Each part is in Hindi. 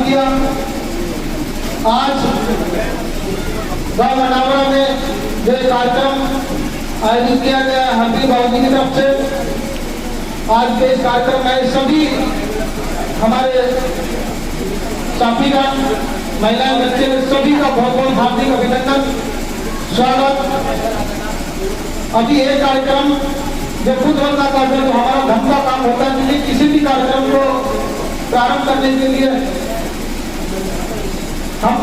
किया। आज गाँव मनावरा में जो कार्यक्रम आयोजित किया गया हरपी बाबू जी की तरफ से, आज के इस कार्यक्रम में सभी हमारे साथीगण, महिलाएं, बच्चे, सभी का बहुत बहुत हार्दिक अभिनंदन, स्वागत। अभी ये कार्यक्रम जो खुद वंदना करते हैं, जो हमारा धर्म का काम होता है, कि किसी भी कार्यक्रम को प्रारंभ करने के लिए हम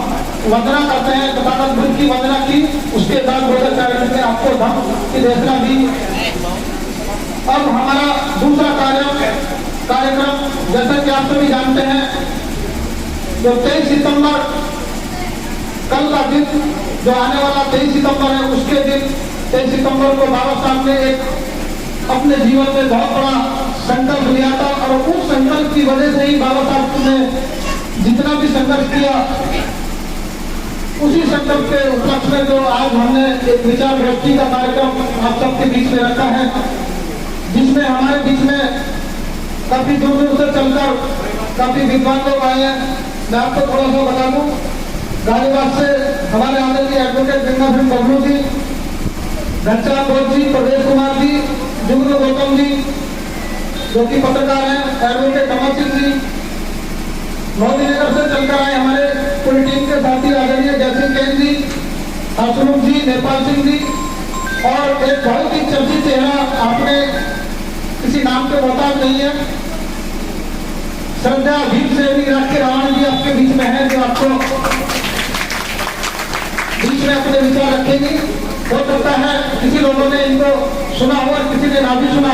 वंदना करते हैं, तथागत बुद्ध की वंदना की, उसके बाद बोधक कार्यक्रम में आपको धर्म की देशना दी। अब हमारा दूसरा कार्यक्रम जैसा कि आप सभी जानते हैं, जो 23 सितंबर कल का दिन, जो आने वाला 23 सितंबर है, उसके दिन 23 सितंबर को बाबा साहब ने एक अपने जीवन में बहुत बड़ा संकल्प लिया था, और उस संकल्प की वजह से ही बाबा साहब ने जितना भी संघर्ष किया, उसी संकल्प के उपलक्ष्य में जो आज हमने एक विचार गोष्ठी का कार्यक्रम आप सबके बीच में रखा है, जिसमें हमारे बीच में काफी दूर दूर से चलकर काफी विद्वान लोग आए हैं। मैं आपको थोड़ा सा बता दूं, गाजीपुर से हमारे आदरणीय एडवोकेट गंगा सिंह बबलू जी, घनश्याम बोध जी, प्रवेश कुमार जी, जुगनू गौतम जी जो कि पत्रकार हैं, एडवोकेट कमल सिंह जी, मोदीनगर से चलकर आए हमारे पूरी टीम के साथी आदरणीय जयसिंह कैन जी, हर्षरूप जी, नेपाल सिंह जी, और एक बहुत ही चर्चित चेहरा, आपने किसी नाम के मोहताज नहीं है, श्रद्धा भीम से भी राष्ट्रीय रावण जी आपके बीच में है, जो आपको बीच में अपने विचार रखेंगी। हो सकता है किसी लोगों ने इनको सुना हो और किसी ने ना भी सुना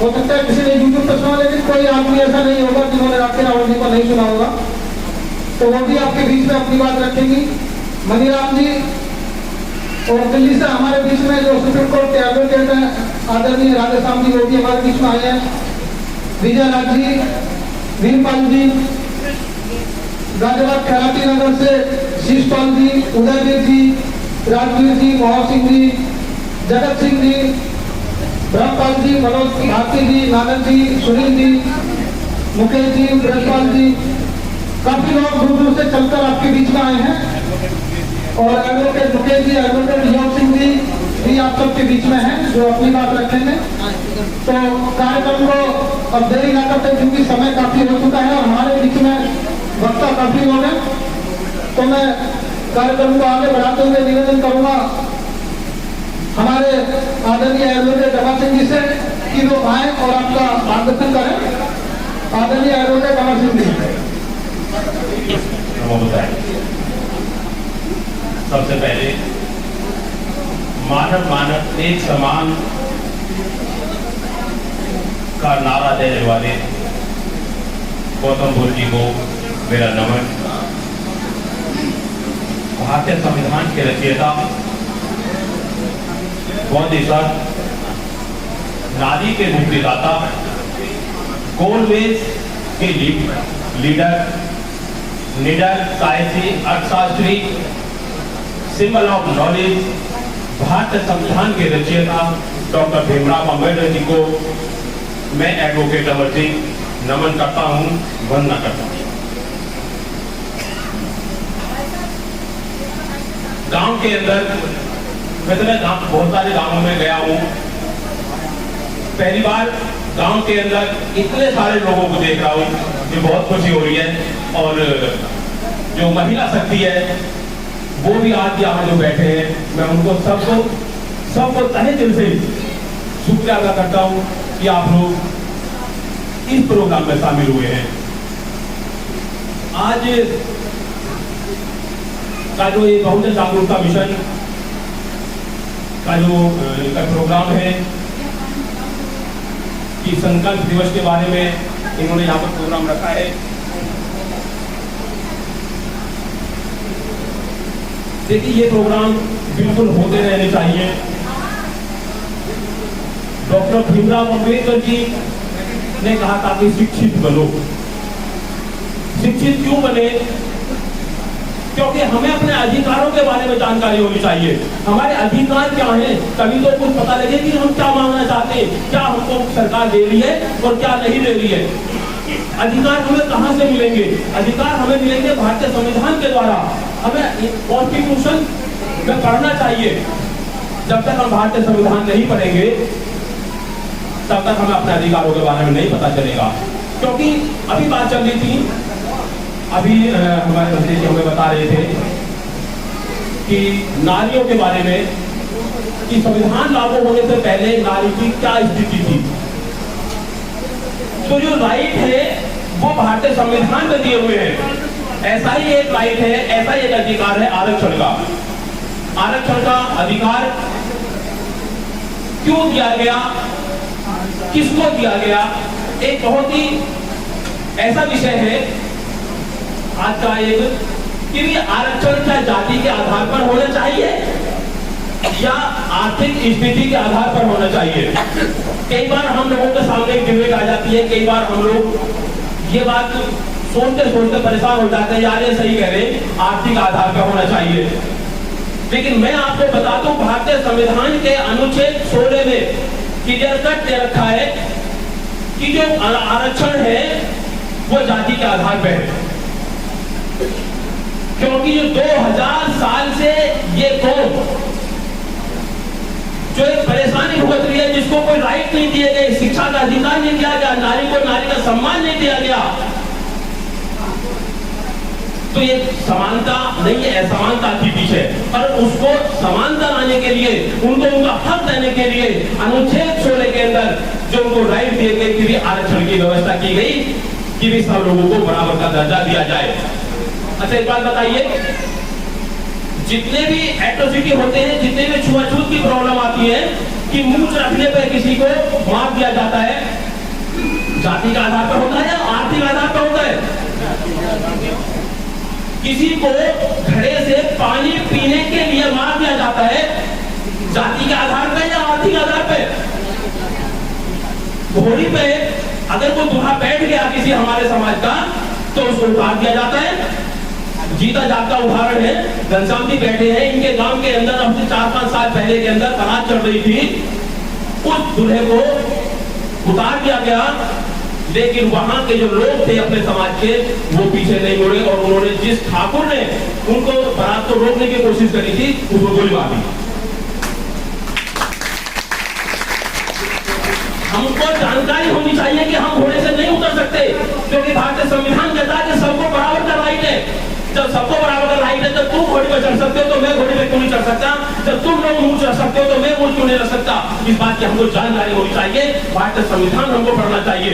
हो सकता है किसी ने यूट्यूब पर सुना, लेकिन कोई आदमी ऐसा नहीं होगा जिन्होंने राष्ट्रीय रावण जी को नहीं सुना होगा, तो वो भी आपके बीच में अपनी बात रखेंगी। मनीराम जी, और दिल्ली से हमारे बीच में जो सुप्रीम कोर्ट के एडवोकेट हैं आदरणीय राधेश्याम जी, वो भी हमारे बीच में आए हैं। विजय राज जी, वीरपाल जी, गाजियाबाद खैराती नगर से शीशपाल जी, उदयवीर जी, राजवीर जी, मोहन सिंह जी, जगत सिंह जी, ब्रह्मपाल जी, मनोज भारती जी, नानक जी, सुनील जी, मुकेश जी, ब्रजपाल जी, काफी लोग दूर दूर से चलकर आपके बीच में आए हैं। और एडवोकेट मुकेश जी, एडवोकेट योग सिंह जी भी आप सबके बीच में हैं, जो अपनी बात रखेंगे। तो कार्यक्रम को अब देरी न करते, क्योंकि समय काफी हो चुका है और हमारे बीच में वक्ता काफी लोग हैं, तो मैं कार्यक्रम को आगे बढ़ाते हुए निवेदन करूंगा हमारे आदरणीय एडवोकेट अमर सिंह जी से कि वो आए और आपका मार्गदर्शन करें। आदरणीय एडवोकेट अमर सिंह जी। सबसे पहले मानव मानव एक समान का नारा देने वाले गौतम बुद्ध जी को मेरा नमन। भारतीय संविधान के रचयिता, बौद्धिसर, नारी के मुक्तिदाता, गोलमेज के लीडर, निडर, साहसी, अर्थशास्त्री, सिंबल ऑफ नॉलेज, भारतीय संविधान के रचयिता डॉक्टर भीमराव अम्बेडकर जी को मैं एडवोकेट अमर सिंह नमन करता हूं, वंदना करता हूं। गांव के अंदर मैं बहुत सारे गांवों में गया हूं, पहली बार गांव के अंदर इतने सारे लोगों को देख रहा हूं, ये बहुत खुशी हो रही है। और जो महिला शक्ति है वो भी आज यहाँ जो बैठे हैं, मैं उनको सबको तहे दिल से शुक्रिया अदा करता हूँ कि आप लोग इस प्रोग्राम में शामिल हुए हैं। आज का जो ये बहुजन जागरूकता मिशन का जो इनका प्रोग्राम है कि संकल्प दिवस के बारे में इन्होंने यहाँ पर प्रोग्राम रखा है। देखिए, ये प्रोग्राम बिल्कुल होते रहने चाहिए। डॉक्टर भीमराव अम्बेडकर जी ने कहा था कि शिक्षित बनो। शिक्षित क्यों बने? क्योंकि हमें अपने अधिकारों के बारे में जानकारी होनी चाहिए। हमारे अधिकार क्या हैं, तभी तो कुछ पता लगे कि हम क्या मांगना चाहते हैं, क्या हमको सरकार दे रही है और क्या नहीं दे रही है। अधिकार हमें कहां से मिलेंगे? अधिकार हमें मिलेंगे भारतीय संविधान के द्वारा। हमें कॉन्स्टिट्यूशन में पढ़ना चाहिए। जब तक हम भारतीय संविधान नहीं पढ़ेंगे तब तक हमें अपने अधिकारों के बारे में नहीं पता चलेगा। क्योंकि अभी बात चल रही थी, अभी हमारे मंत्री जी हमें बता रहे थे कि नारियों के बारे में, कि संविधान लागू होने से पहले नारी की क्या स्थिति थी। तो जो राइट है वो भारतीय संविधान में दिए हुए हैं। ऐसा ही एक राइट है, ऐसा ही एक अधिकार है आरक्षण का। आरक्षण का अधिकार क्यों दिया गया, किसको दिया गया, एक बहुत ही ऐसा विषय है आज का एक, कि आरक्षण क्या जाति के आधार पर होना चाहिए या आर्थिक स्थिति के आधार पर होना चाहिए। कई बार हम लोगों के सामने एक डिबेट आ जाती है, कई बार हम लोग ये बात सोचते सोचते परेशान हो जाते हैं, यार ये सही कह रहे, आर्थिक आधार पर होना चाहिए। लेकिन मैं आपको बता दूं, भारतीय संविधान के अनुच्छेद 16 में क्लियर कट दे रखा है कि जो आरक्षण है वो जाति के आधार पर है। क्योंकि जो 2000 साल से ये कौम जो एक परेशानी भुगत रही है, जिसको कोई राइट नहीं दिए गए, शिक्षा का अधिकार नहीं दिया गया, नारी को नारी का सम्मान नहीं दिया गया, तो ये समानता नहीं है, असमानता थी पीछे। पर उसको समानता लाने के लिए, उनको उनका हक देने के लिए अनुच्छेद 16 के अंदर जो उनको राइट दिए गए कि भी आरक्षण की व्यवस्था की गई कि भी सब लोगों को बराबर का दर्जा दिया जाए। अच्छा एक बात बताइए, जितने भी एट्रोसिटी होते हैं, जितने भी छुआछूत की प्रॉब्लम आती है कि मूंछ रखने पर किसी को मार दिया जाता है, जाति के आधार पर होता है या आर्थिक आधार पर होता है? किसी को घड़े से पानी पीने के लिए मार दिया जाता है, जाति के आधार पर या आर्थिक आधार पर? घोड़ी पे अगर कोई दूल्हा बैठ गया किसी हमारे समाज का तो उसको उतार दिया जाता है। जीता जागता उदाहरण है, घनश्याम जी बैठे हैं, इनके गांव के अंदर अब से 4-5 साल पहले के अंदर बारात चल रही थी, उस दूल्हे को उतार दिया गया, लेकिन वहां के जो लोग थे अपने समाज के वो पीछे नहीं मुड़े और उन्होंने जिस ठाकुर ने उनको बारात को रोकने की कोशिश करी थी उसको गोली मार दी। हमको जानकारी होनी चाहिए कि हम घोड़े से नहीं उतर सकते, क्योंकि भारतीय संविधान कहता है कि सबको बराबर का राइट है। जब सबको बराबर का राइट है, जब तुम घोड़ी पर चढ़ सकते हो तो मैं घोड़ी पर क्यों नहीं चढ़ सकता? जब तुम लोग ऊंच रख सकते हो तो मैं ऊंच क्यों नहीं रख सकता? इस बात की हमको जानकारी होनी चाहिए, भारतीय संविधान हमको पढ़ना चाहिए।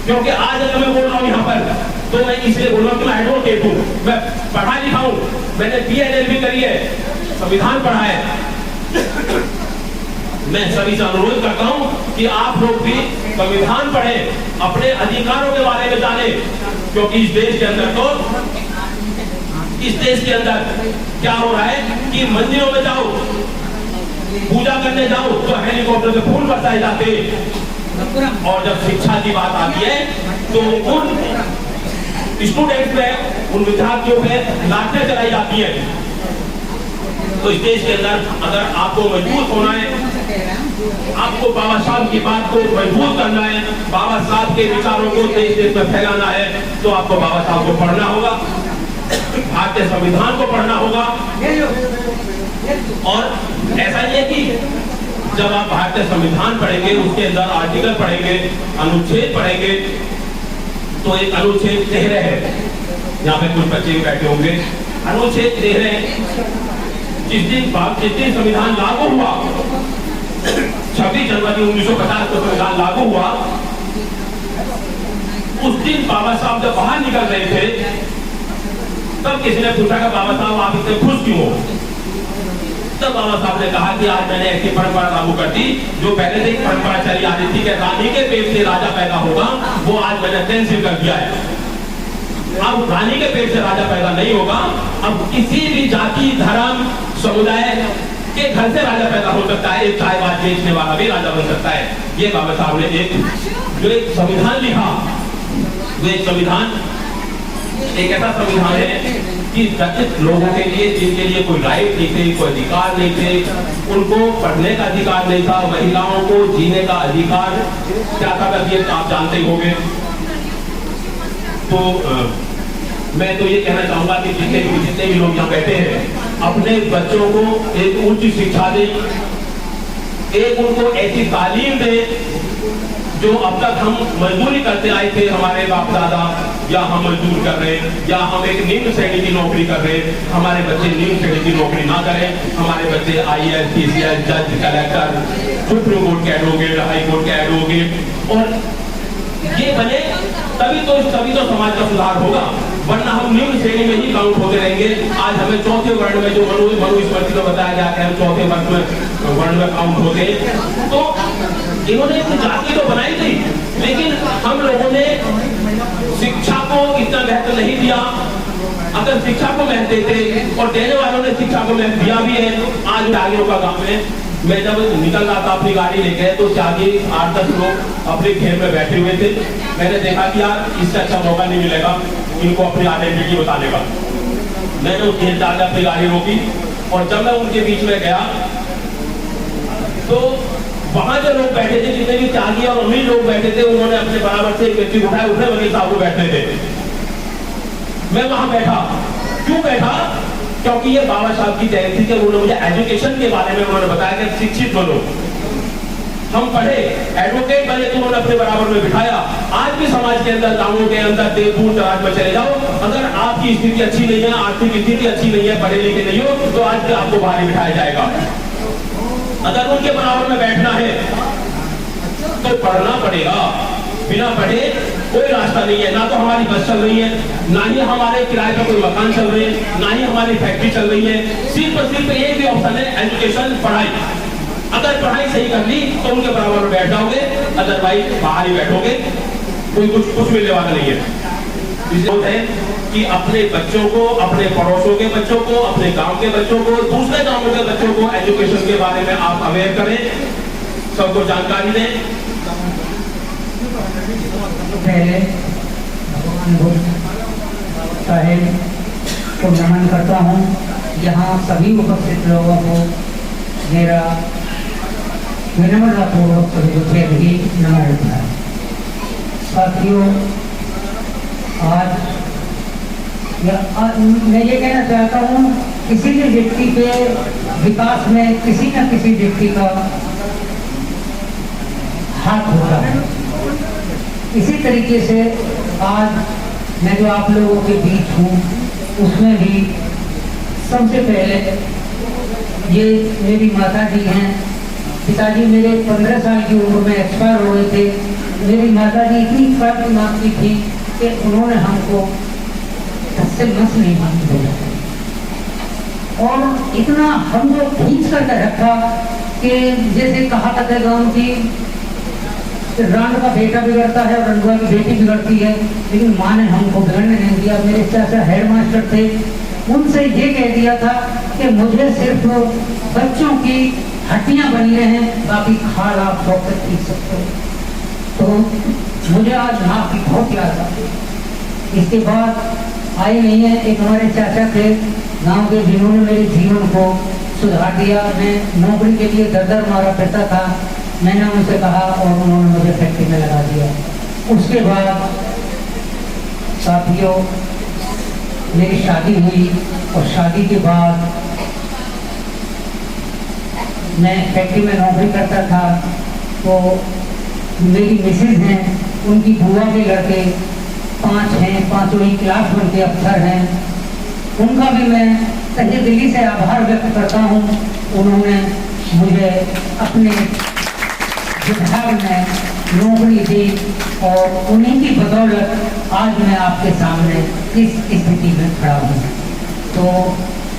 क्योंकि आज अगर मैं बोल रहा हूँ यहाँ पर तो मैं इसलिए बोल रहा हूँ कि मैं एडवोकेट हूँ, मैं पढ़ा लिखा हूँ, मैंने BEd भी करी है, संविधान पढ़ा है। मैं सभी से अनुरोध करता हूँ कि आप लोग भी संविधान पढ़ें, अपने अधिकारों के बारे में जानें, क्योंकि इस देश के अंदर क्या हो रहा है कि मंदिरों में जाओ, पूजा करने जाओ तो हेलीकॉप्टर से फूल बरसाए जाते, और जब शिक्षा की बात आती है तो उन स्टूडेंट्स पे, उन विद्यार्थियों पे लाठें चलाई जाती है। तो इस देश के अंदर अगर आपको मजबूत होना है, आपको बाबा साहब की बात को मजबूत करना है, बाबा साहब के विचारों को देश देश में फैलाना है, तो आपको बाबा साहब को पढ़ना होगा, भारतीय संविधान को पढ़ना होगा। और ऐसा नहीं है कि जब आप भारतीय संविधान पढ़ेंगे, उसके अंदर आर्टिकल पढ़ेंगे, अनुच्छेद पढ़ेंगे, तो एक अनुच्छेद 13 है, यहाँ पे कुछ बच्चे भी बैठे होंगे, अनुच्छेद 13 जिस दिन संविधान लागू हुआ, 26 जनवरी 1950 को संविधान लागू हुआ, उस दिन बाबा साहब जब बाहर निकल रहे थे तब किसी ने पूछा कि बाबा साहब आप इतने खुश क्यों हो? तब बाबा साहब ने कहा कि आज मैंने ऐसी परंपरा लागू कर दी जो पहले से एक परंपरा चली आ रही थी कि रानी के पेट से राजा पैदा होगा, वो आज मैंने कैंसिल कर दिया है। अब रानी के पेट से राजा पैदा नहीं होगा, अब किसी भी जाति, धर्म, समुदाय के घर से राजा पैदा हो सकता है, एक चाय बात बेचने वाला भी राजा बन सकता है। ये बाबा साहब ने एक संविधान लिखा, वो एक संविधान एक ऐसा संविधान है कि दलित लोगों के लिए, जिनके लिए कोई राइट नहीं थे, कोई अधिकार नहीं थे, उनको पढ़ने का अधिकार नहीं था, महिलाओं को जीने का अधिकार क्या था, ये आप जानते ही होंगे। तो मैं तो ये कहना चाहूंगा कि जितने भी लोग यहाँ बैठे हैं, अपने बच्चों को एक उच्च शिक्षा दें, एक उनको ऐसी तालीम दें जो अब तक हम मजदूरी करते आए थे, हमारे बाप दादा, या हम मजदूर कर रहे हैं, या हम एक निम्न श्रेणी की नौकरी कर रहे हैं। हमारे बच्चे निम्न श्रेणी की नौकरी ना करें, हमारे बच्चे IAS, PCS, जज, कलेक्टर, सुप्रीम कोर्ट के एडवोकेट, हाई कोर्ट के एडवोकेट और ये बने, तभी तो समाज का सुधार होगा, वरना हम निम्न श्रेणी में ही काउंट होते रहेंगे। आज हमें चौथे वर्ण में, जो मनुस्मृति में बताया गया कि हम चौथे वर्ण में काउंट होते हैं। तो इन्होंने एक जाति तो बनाई थी, लेकिन हम लोगों ने शिक्षा को इतना महत्व नहीं दिया। अगर शिक्षा को महत्व देते, और देने वालों ने शिक्षा को महत्व दिया भी है। आज त्यागियों का गांव में मैं जब निकल रहा था अपनी गाड़ी लेके, तो त्यागी 8-10 लोग अपने घेर में बैठे हुए थे। मैंने देखा कि यार इससे अच्छा मौका नहीं मिलेगा इनको अपनी आइडेंटिटी बताने का। मैंने उस घेर से अपनी गाड़ी रोकी, और जब मैं उनके बीच में गया तो वहां जो लोग बैठे थे, जितने भी त्यागी और अमीर लोग बैठे थे, उन्होंने अपने बराबर से एक व्यक्ति उठाए, उठे वकील साहब को बैठने थे। मैं वहां बैठा। क्यों बैठा? क्योंकि ये बाबा साहब की जयंती के उन्होंने मुझे एजुकेशन के बारे में उन्होंने बताया कि शिक्षित बनो, हम पढ़े, एडवोकेट बने, तो उन्होंने अपने बराबर में बिठाया। आज भी समाज के अंदर, गांवों के अंदर, देवपुर दराज में चले जाओ, अगर आपकी स्थिति अच्छी नहीं है, आर्थिक स्थिति अच्छी नहीं है, पढ़े लिखे नहीं हो, तो आज भी आपको बाहर बिठाया जाएगा। अगर उनके बराबर में बैठना है तो पढ़ना पड़ेगा। बिना पढ़े कोई रास्ता नहीं है। ना तो हमारी बस चल रही है, ना ही हमारे किराए पर कोई मकान चल रहे हैं, ना ही हमारी फैक्ट्री चल रही है। सिर्फ और सिर्फ एक ही ऑप्शन है, एजुकेशन, पढ़ाई। अगर पढ़ाई सही कर ली तो उनके बराबर में बैठ जाओगे, अदरवाइज बाहर ही बैठोगे, कोई कुछ मिलने वाला नहीं है। इसलिए है कि अपने बच्चों को, अपने पड़ोसों के बच्चों को, अपने गांव के बच्चों को, दूसरे गांवों के बच्चों को एजुकेशन के बारे में आप अवेयर करें, सबको जानकारी दें। पहले भगवान बुद्ध साहेब को नमन करता हूँ। यहाँ सभी उपस्थित लोगों को मेरा विनम्रतापूर्वक भी नमन है। साथियों, आज मैं ये कहना चाहता हूँ, किसी भी व्यक्ति के विकास में किसी न किसी व्यक्ति का हाथ होता है। इसी तरीके से आज मैं जो आप लोगों के बीच हूँ, उसमें भी सबसे पहले ये मेरी माता जी हैं। पिताजी मेरे 15 साल की उम्र में एक्सपायर हो गए थे। मेरी माता जी इतनी कर्ज मांगती थी कि उन्होंने हमको से मस नहीं मांगी, और इतना हमको खींच करके रखा कि जैसे कहा करते गाँव की रांड का बेटा बिगड़ता है और रंडुआ की बेटी बिगड़ती है, लेकिन माँ ने हमको बिगड़ने नहीं दिया। मेरे चाचा हेड मास्टर थे, उनसे ये कह दिया था कि मुझे सिर्फ बच्चों की हड्डियां बनी रहे, बाकी खाल आप शौक से पी सकते हो। तो मुझे आज माँ की बहुत याद आती। इसके बाद आई नहीं है, एक हमारे चाचा थे गांव के, जिन्होंने मेरे जीवन को सुधार दिया। मैं नौकरी के लिए दर मारा फिरता था, मैंने उनसे कहा और उन्होंने मुझे फैक्ट्री में लगा दिया। उसके बाद साथियों, मेरी शादी हुई, और शादी के बाद मैं फैक्ट्री में नौकरी करता था। तो मेरी मिसेज हैं, उनकी बुआ के लड़के 5 हैं, 5 ही क्लास 1 के अफसर हैं। उनका भी मैं तहे दिली से आभार व्यक्त करता हूँ। उन्होंने मुझे अपने विभाग में नौकरी दी, और उन्हीं की बदौलत आज मैं आपके सामने इस स्थिति में खड़ा हूँ। तो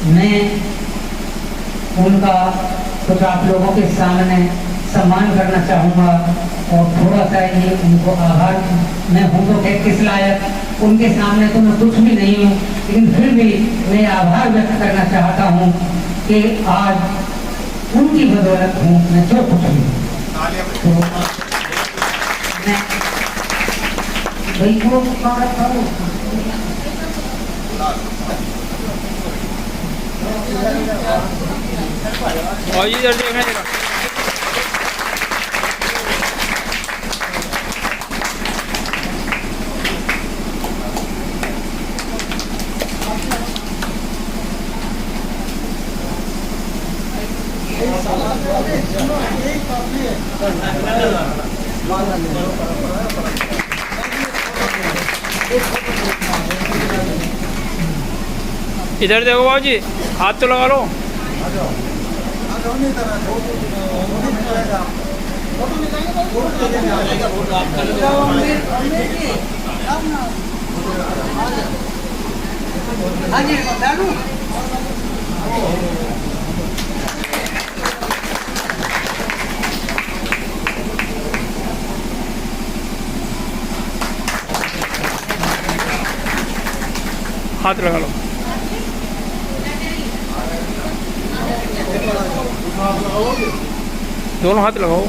मैं उनका कुछ आप लोगों के सामने सम्मान करना चाहूँगा, और थोड़ा सा ये उनको आभार, मैं हूँ तो किस लायक, उनके सामने तो मैं कुछ भी नहीं हूँ, लेकिन फिर भी मैं आभार व्यक्त करना चाहता हूँ कि आज उनकी बदौलत हूँ मैं जो कुछ भी हूँ। तो मैं भाई को और इधर देखना जरा। इधर देखो बाबू जी, हाथ तो लगा लो। हाथ लगा लो। दोनों हाथ लगाओ।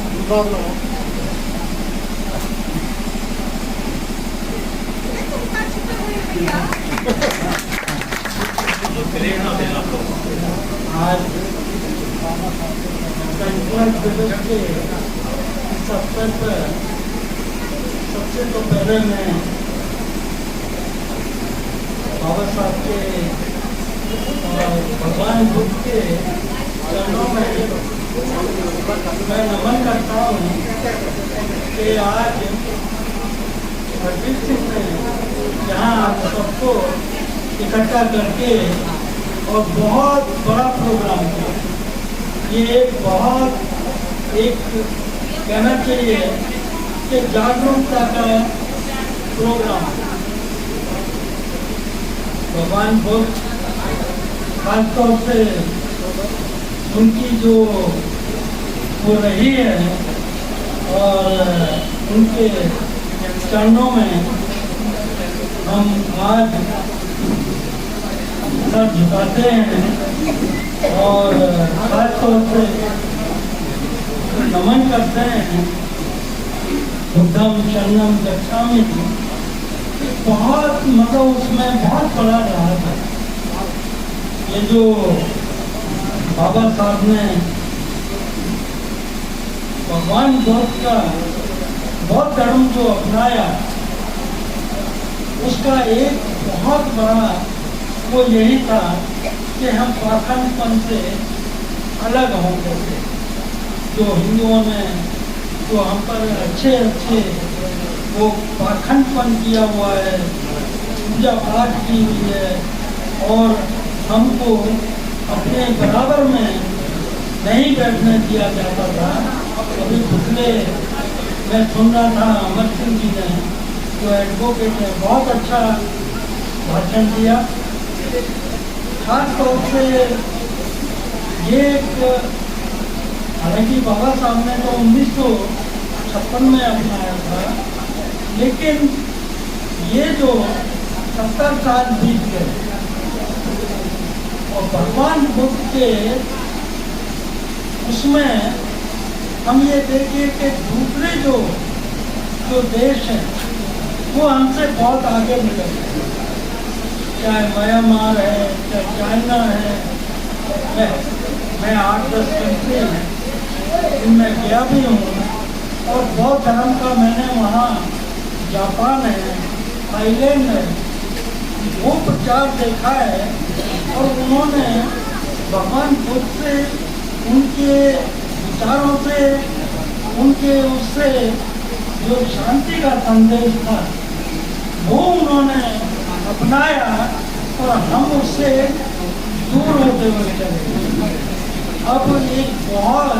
आज गणतंत्र दिवस के इस अवसर पर सबसे तो पहले मैं बाबा साहब के और भगवान बुद्ध के चरणों में मैं नमन करता हूँ कि आज हरदीप सिंह ने यहाँ आप सबको इकट्ठा करके और बहुत बड़ा प्रोग्राम किया। ये एक कहना चाहिए कि जागरूकता का प्रोग्राम। भगवान बुद्ध खासतौर से उनकी जो वो रही है और उनके चरणों में हम आज सर झुकाते हैं और खासतौर से नमन करते हैं। बुद्धम शरणम गच्छामि। बहुत मतलब उसमें बहुत बड़ा रहा था ये जो बाबा साहब ने भगवान बुद्ध का बौद्ध धर्म जो अपनाया उसका एक बहुत बड़ा वो यही था कि हम पाखंडपन से अलग हो गए। जो हिंदुओं ने जो हम पर अच्छे वो पाखंडपन किया हुआ है, पूजा पाठ की हुई है और हमको अपने बराबर में नहीं बैठने दिया जाता था। अभी पिछले मैं सुन रहा था अमर सिंह जी ने जो एडवोकेट है बहुत अच्छा भाषण दिया। खास तौर से ये हालांकि बाबा साहब ने तो 1956 में अपनाया था, लेकिन ये जो 70 साल बीत गए और भगवान बुद्ध के उसमें हम ये देखिए कि दूसरे जो देश हैं वो हमसे बहुत आगे निकल गए। चाहे म्यांमार है, चाहे चाइना है, मैं 8-10 कंट्री हैं इनमें गया भी हूँ और बौद्ध धर्म का मैंने वहाँ जापान है, थाईलैंड है, वो प्रचार देखा है और उन्होंने भगवान बुद्ध से उनके विचारों से उनके उससे जो शांति का संदेश था वो उन्होंने अपनाया और हम उससे दूर होते हुए चले। अब एक बहुत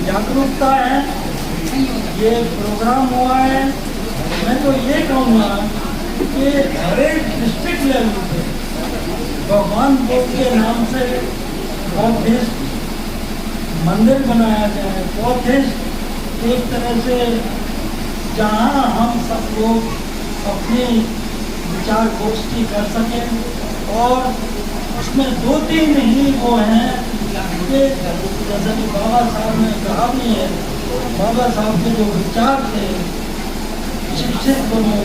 जागरूकता है, ये प्रोग्राम हुआ है। मैं तो ये कहूँगा कि हर एक डिस्ट्रिक्ट लेवल पे भगवान बुद्ध के नाम से बौद्धिस्ट मंदिर बनाया जाए। बौद्धिस्ट एक तरह से जहाँ हम सब लोग अपनी विचार गोष्ठी कर सकें और उसमें 2-3 ही वो हैं कि जैसे कि बाबा साहब ने कहा भी है, बाबा साहब के जो विचार थे शिक्षित बनो,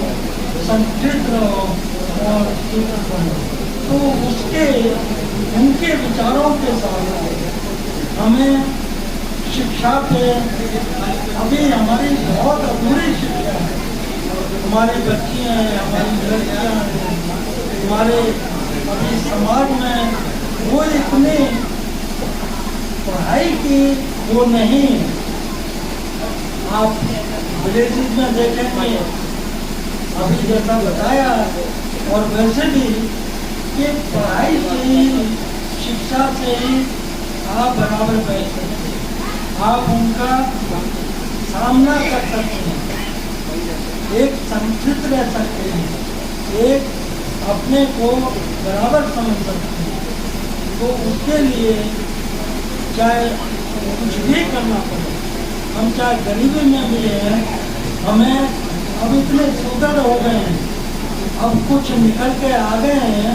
संस्कृत रहो और चित्र बनो, तो उसके उनके विचारों के साथ हमें शिक्षा पे अभी हमारी बहुत अधूरी शिक्षा है। हमारी बच्चियाँ हैं, हमारी लड़कियाँ हैं, हमारे अभी समाज में वो इतने पढ़ाई की वो नहीं है। आप विलेजेस में देखेंगे अभी जैसा बताया, और वैसे भी कि पढ़ाई से ही, शिक्षा से ही आप बराबर बैठ सकते हैं, आप उनका सामना कर सकते हैं, एक संतुलित रह सकते हैं, एक अपने को बराबर समझ सकते हैं। तो उसके लिए चाहे कुछ भी करना पड़े, हम चाहे गरीबी में भी हैं, हमें अब इतने सुदृढ़ हो गए हैं, अब कुछ निकल के आ गए हैं,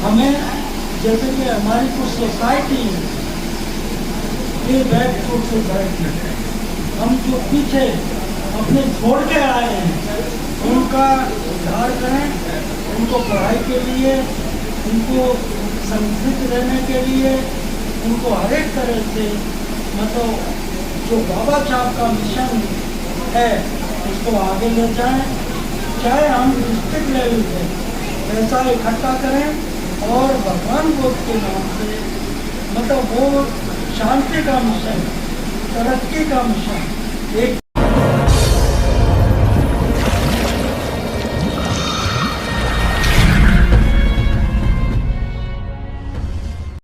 हमें जैसे कि हमारी कुछ सोसाइटी ये बैक टू सोसाइटी, हम जो पीछे अपने छोड़ के आए हैं उनका उद्धार करें, उनको पढ़ाई के लिए, उनको संस्कृत रहने के लिए, उनको हर एक तरह से मतलब जो बाबा साहब का मिशन है उसको आगे ले जाएं। चाहे हम डिस्ट्रिक्ट लेवल पे पैसा इकट्ठा करें और भगवान बुद्ध के नाम से मतलब वो शांति का मिशन, तरक्की का मिशन, एक